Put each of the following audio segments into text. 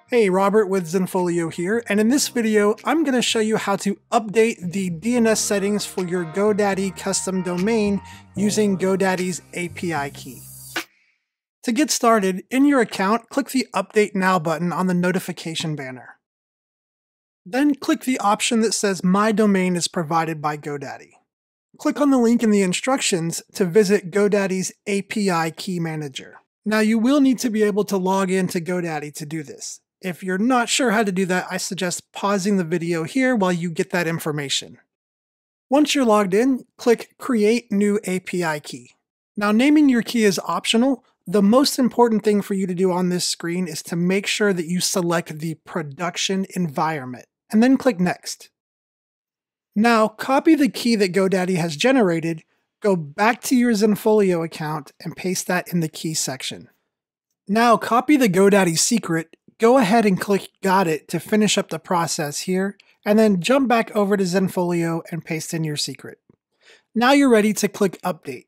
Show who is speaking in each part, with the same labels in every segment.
Speaker 1: Hey, Robert with Zenfolio here, and in this video, I'm going to show you how to update the DNS settings for your GoDaddy custom domain using GoDaddy's API key. To get started, in your account, click the Update Now button on the notification banner. Then click the option that says My Domain is provided by GoDaddy. Click on the link in the instructions to visit GoDaddy's API Key Manager. Now, you will need to be able to log into GoDaddy to do this. If you're not sure how to do that, I suggest pausing the video here while you get that information. Once you're logged in, click Create New API Key. Now, naming your key is optional. The most important thing for you to do on this screen is to make sure that you select the production environment, and then click Next. Now, copy the key that GoDaddy has generated, go back to your Zenfolio account, and paste that in the key section. Now, copy the GoDaddy secret, go ahead and click Got It to finish up the process here, and then jump back over to Zenfolio and paste in your secret. Now you're ready to click Update.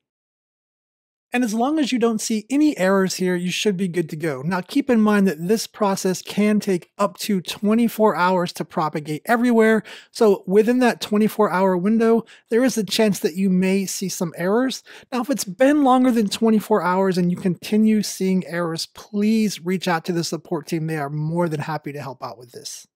Speaker 1: And as long as you don't see any errors here, you should be good to go. Now keep in mind that this process can take up to 24 hours to propagate everywhere. So within that 24-hour window, there is a chance that you may see some errors. Now, if it's been longer than 24 hours and you continue seeing errors, please reach out to the support team. They are more than happy to help out with this.